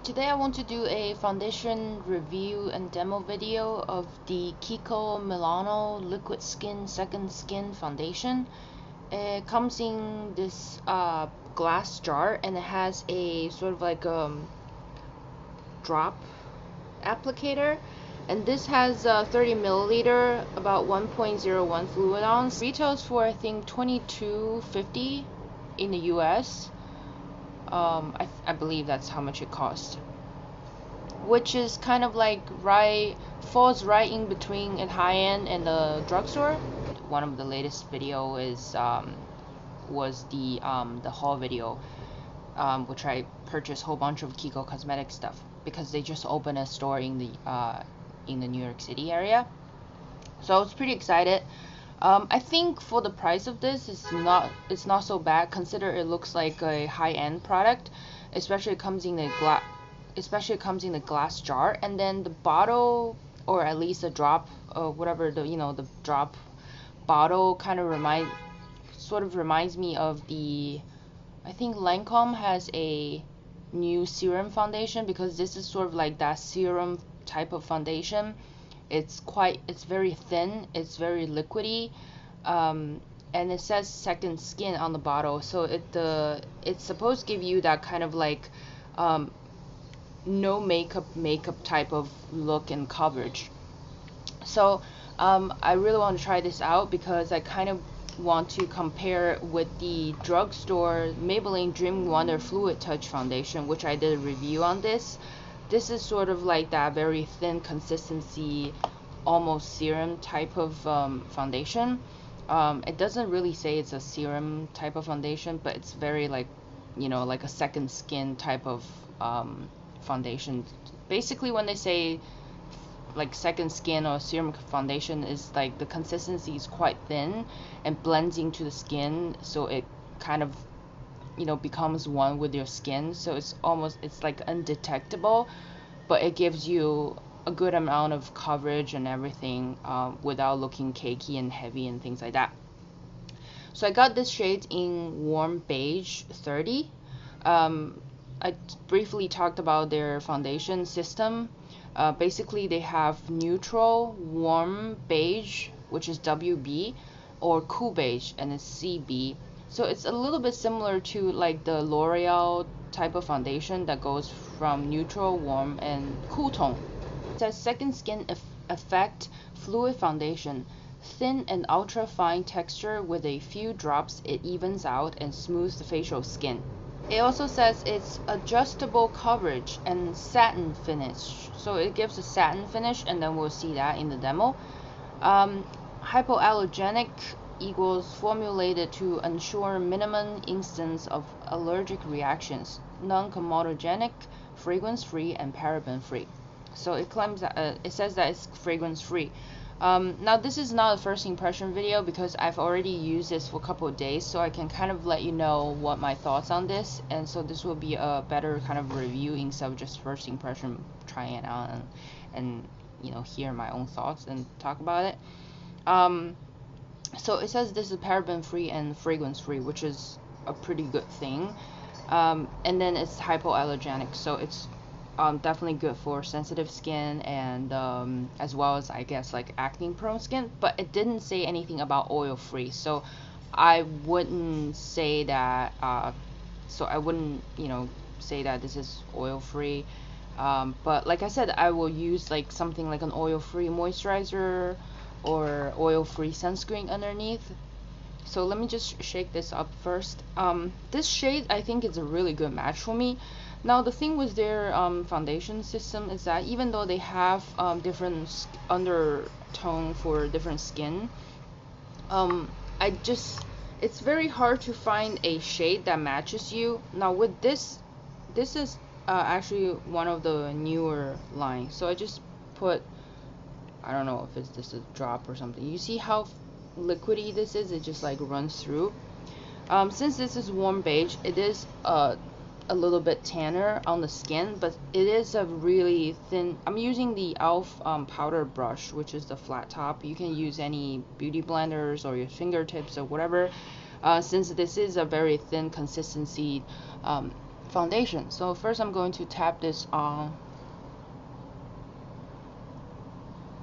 Today I want to do a foundation review and demo video of the KIKO Milano Liquid Skin Second Skin Foundation. It comes in this glass jar, and it has a sort of like drop applicator, and this has 30 milliliter, about 1.01 fluid ounce. Retails for I think $22.50 in the US. I believe that's how much it cost, which is kind of like falls right in between at high end and the drugstore. One of the latest video was the haul video, which I purchased a whole bunch of KIKO cosmetic stuff because they just opened a store in the New York City area. So I was pretty excited. I think for the price of this, it's not so bad. Consider it looks like a high-end product, especially it comes in the glass jar, and then the bottle, or at least the drop, whatever the drop bottle kind of reminds me of I think Lancome has a new serum foundation, because this is sort of like that serum type of foundation. It's very thin, it's very liquidy, and it says second skin on the bottle, so it's supposed to give you that kind of like no makeup type of look and coverage. So I really want to try this out because I kind of want to compare it with the drugstore Maybelline Dream Wonder Fluid Touch foundation, which I did a review on this. This is sort of like that very thin consistency, almost serum type of foundation. It doesn't really say it's a serum type of foundation, but it's very like a second skin type of foundation. Basically, when they say like second skin or serum foundation, is like the consistency is quite thin and blends into the skin, so it kind of becomes one with your skin, so it's like undetectable, but it gives you a good amount of coverage and everything without looking cakey and heavy and things like that. So I got this shade in warm beige 30. I briefly talked about their foundation system. Basically they have neutral, warm beige, which is WB, or cool beige, and it's CB. So it's a little bit similar to like the L'Oreal type of foundation that goes from neutral, warm, and cool tone. It says second skin effect fluid foundation, thin and ultra fine texture. With a few drops it evens out and smooths the facial skin. It also says it's adjustable coverage and satin finish, so it gives a satin finish, and then we'll see that in the demo. Hypoallergenic equals formulated to ensure minimum instance of allergic reactions, non-comedogenic, fragrance-free, and paraben-free. So it claims that it says that it's fragrance-free. Now this is not a first impression video because I've already used this for a couple of days, so I can kind of let you know what my thoughts on this, and so this will be a better kind of review instead of just first impression, trying it out and hear my own thoughts and talk about it. So it says this is paraben free and fragrance free, which is a pretty good thing. And then it's hypoallergenic, so it's definitely good for sensitive skin, and as well as I guess like acne prone skin. But it didn't say anything about oil free, so I wouldn't say that say that this is oil free. But like I said, I will use like something like an oil free moisturizer or oil-free sunscreen underneath. So let me just shake this up first. This shade I think is a really good match for me. Now the thing with their foundation system is that even though they have different undertone for different skin, it's very hard to find a shade that matches you. Now with this is actually one of the newer lines, so I just put, I don't know if it's just a drop or something. You see how liquidy this is? It just like runs through. Since this is warm beige, it is a little bit tanner on the skin, but it is a really thin. I'm using the e.l.f. powder brush, which is the flat top. You can use any beauty blenders or your fingertips or whatever. Since this is a very thin consistency foundation. So first I'm going to tap this on.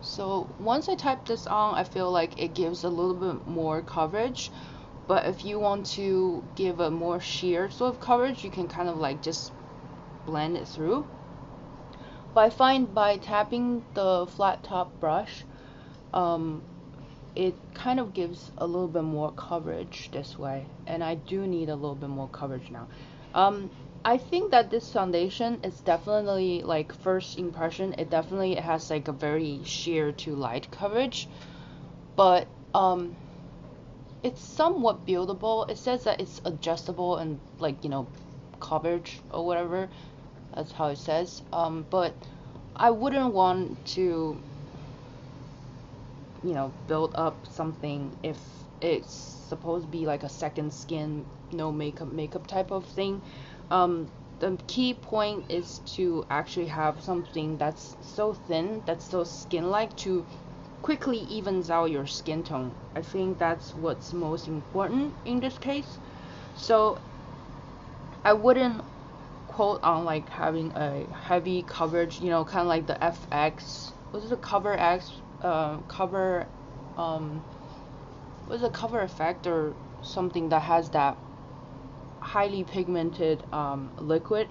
So once I type this on, I feel like it gives a little bit more coverage. But if you want to give a more sheer sort of coverage, you can kind of like just blend it through. But I find by tapping the flat top brush, it kind of gives a little bit more coverage this way, and I do need a little bit more coverage now. I think that this foundation is definitely, like, first impression, it definitely has like a very sheer to light coverage, but it's somewhat buildable. It says that it's adjustable and, like, you know, coverage or whatever, that's how it says. But I wouldn't want to, you know, build up something if it's supposed to be like a second skin, no makeup type of thing. The key point is to actually have something that's so thin, that's so skin-like, to quickly evens out your skin tone. I think that's what's most important in this case. So I wouldn't quote on like having a heavy coverage, you know, kind of like the FX, what's the cover X, cover, what's the cover effect or something that has that highly pigmented liquid,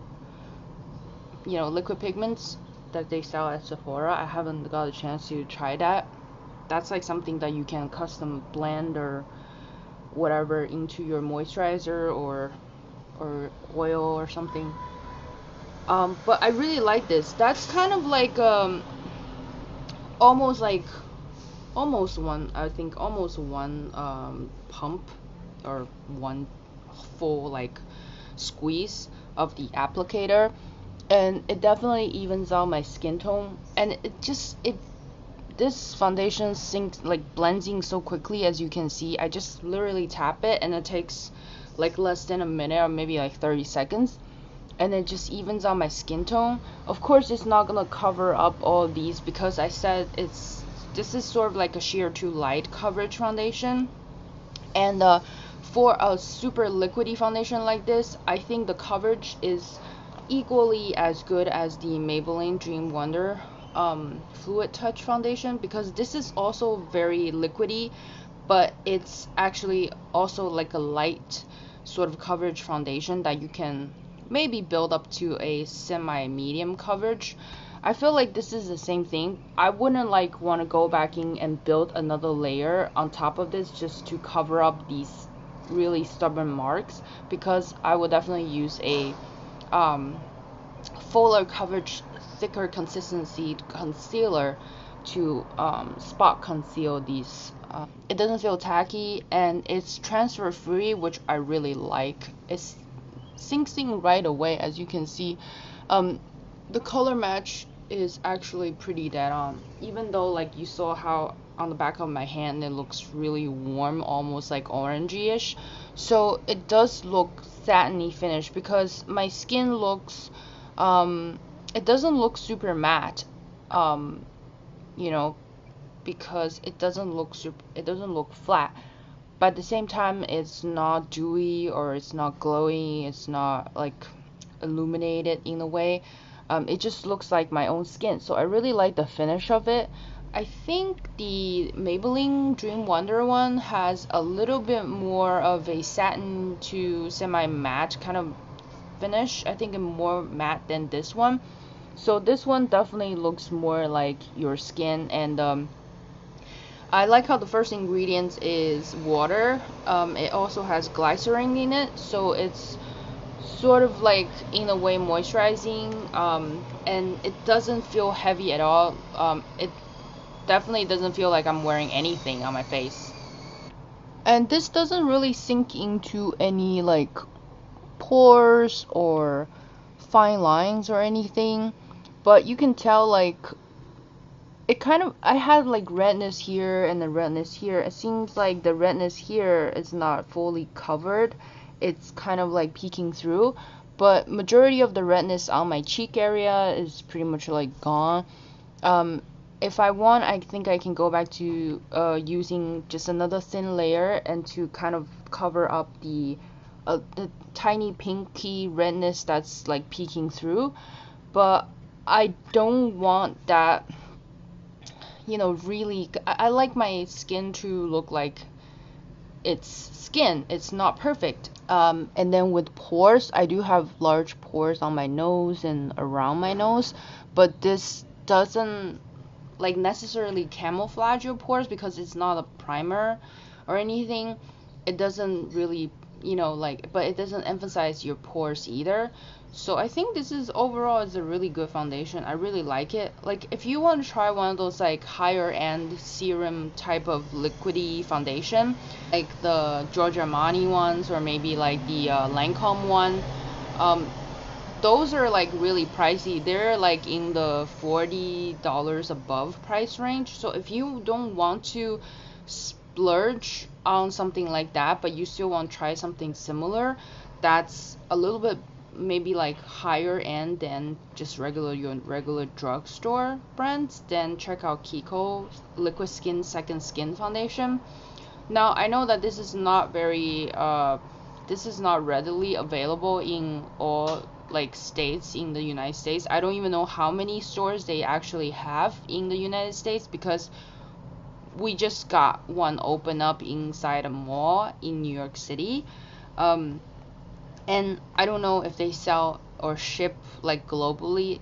you know, liquid pigments that they sell at Sephora. I haven't got a chance to try that. That's like something that you can custom blend or whatever into your moisturizer or oil or something. But I really like this. That's kind of like almost one, I think almost one pump or one full like squeeze of the applicator, and it definitely evens out my skin tone, and this foundation sinks, like, blends in so quickly. As you can see, I just literally tap it and it takes like less than a minute or maybe like 30 seconds, and it just evens out my skin tone. Of course, it's not gonna cover up all of these because I said this is sort of like a sheer to light coverage foundation, and for a super liquidy foundation like this, I think the coverage is equally as good as the Maybelline Dream Wonder Fluid Touch foundation, because this is also very liquidy, but it's actually also like a light sort of coverage foundation that you can maybe build up to a semi-medium coverage. I feel like this is the same thing. I wouldn't like want to go back in and build another layer on top of this just to cover up these really stubborn marks, because I would definitely use a fuller coverage, thicker consistency concealer to spot conceal these. It doesn't feel tacky and it's transfer free, which I really like. It sinks in right away. As you can see, the color match is actually pretty dead on, even though, like, you saw how on the back of my hand it looks really warm, almost like orangey-ish. So it does look satiny finish, because my skin looks it doesn't look super matte, you know, because it doesn't look flat, but at the same time it's not dewy or it's not glowy, it's not like illuminated in a way. It just looks like my own skin, so I really like the finish of it. I think the Maybelline Dream Wonder one has a little bit more of a satin to semi-matte kind of finish. I think it's more matte than this one. So this one definitely looks more like your skin, and I like how the first ingredient is water. It also has glycerin in it, so it's sort of like in a way moisturizing, and it doesn't feel heavy at all. It definitely doesn't feel like I'm wearing anything on my face, and this doesn't really sink into any like pores or fine lines or anything, but you can tell, like, it kind of, I had like redness here and the redness here. It seems like the redness here is not fully covered, it's kind of like peeking through, but majority of the redness on my cheek area is pretty much like gone. If I want, I think I can go back to using just another thin layer and to kind of cover up the a tiny pinky redness that's like peeking through, but I don't want that, you know, really. I like my skin to look like it's skin. It's not perfect. And then with pores, I do have large pores on my nose and around my nose, but this doesn't like necessarily camouflage your pores because it's not a primer or anything. It doesn't really, you know, like, but it doesn't emphasize your pores either. So I think this is overall is a really good foundation. I really like it. Like, if you want to try one of those like higher end serum type of liquidy foundation, like the Giorgio Armani ones, or maybe like the Lancome one, those are like really pricey. They're like in the $40 above price range. So if you don't want to splurge on something like that, but you still want to try something similar that's a little bit maybe like higher end than just your regular drugstore brands, then check out KIKO Liquid Skin Second Skin Foundation. Now I know that this is not readily available in all like states in the United States. I don't even know how many stores they actually have in the United States, because we just got one open up inside a mall in New York City. And I don't know if they sell or ship like globally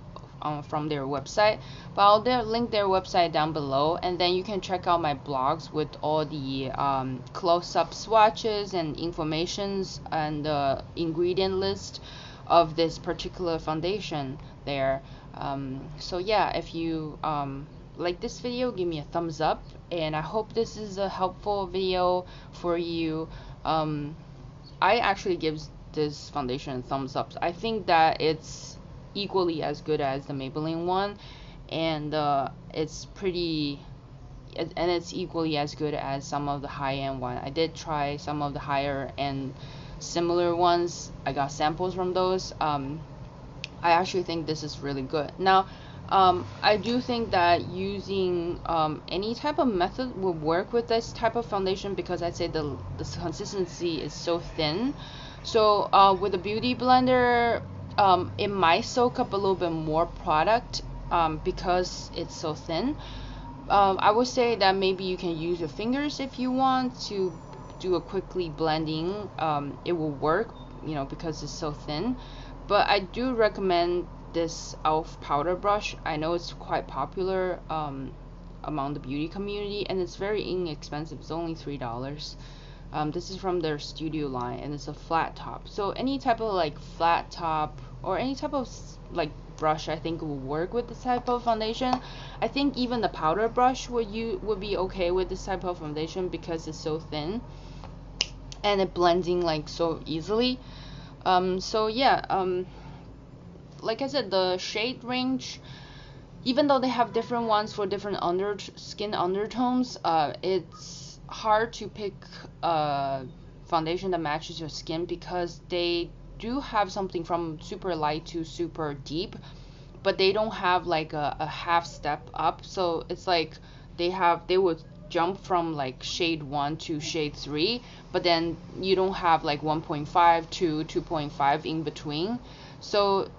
from their website, but I'll link their website down below, and then you can check out my blogs with all the close-up swatches and informations and the ingredient list of this particular foundation there. So yeah, if you like this video, give me a thumbs up, and I hope this is a helpful video for you. I actually give this foundation thumbs up. I think that it's equally as good as the Maybelline one, and it's equally as good as some of the high-end one. I did try some of the higher end similar ones. I got samples from those. I actually think this is really good. Now I do think that using any type of method will work with this type of foundation, because I'd say the consistency is so thin. So with a beauty blender, it might soak up a little bit more product because it's so thin. I would say that maybe you can use your fingers if you want to do a quickly blending. It will work, you know, because it's so thin. But I do recommend this e.l.f. powder brush. I know it's quite popular among the beauty community, and it's very inexpensive. It's only $3. This is from their studio line, and it's a flat top. So any type of like flat top or any type of like brush, I think will work with this type of foundation. I think even the powder brush would be okay with this type of foundation, because it's so thin and it blends in like so easily. So yeah, like I said, the shade range, even though they have different ones for different skin undertones, it's hard to pick a foundation that matches your skin, because they do have something from super light to super deep, but they don't have like a half step up. So it's like they would jump from like shade 1 to shade 3, but then you don't have like 1.5 to 2.5 in between. So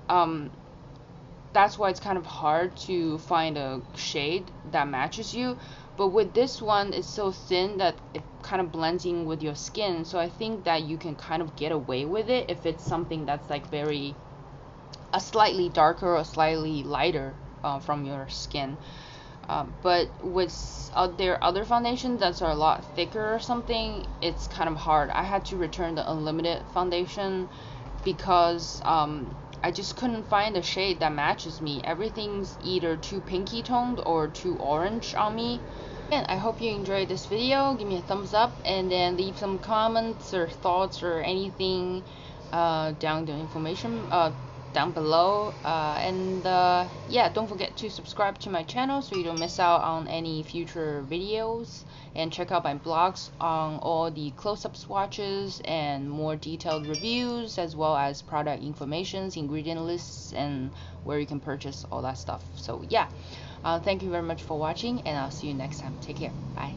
that's why it's kind of hard to find a shade that matches you. But with this one, it's so thin that it kind of blends in with your skin. So I think that you can kind of get away with it if it's something that's like a slightly darker or slightly lighter from your skin. But with their other foundations that are a lot thicker or something, it's kind of hard. I had to return the Unlimited foundation because I just couldn't find a shade that matches me. Everything's either too pinky toned or too orange on me. And I hope you enjoyed this video. Give me a thumbs up, and then leave some comments or thoughts or anything down the information down below. Yeah, don't forget to subscribe to my channel so you don't miss out on any future videos, and check out my blogs on all the close-up swatches and more detailed reviews, as well as product informations, ingredient lists, and where you can purchase all that stuff. So yeah, thank you very much for watching, and I'll see you next time. Take care. Bye.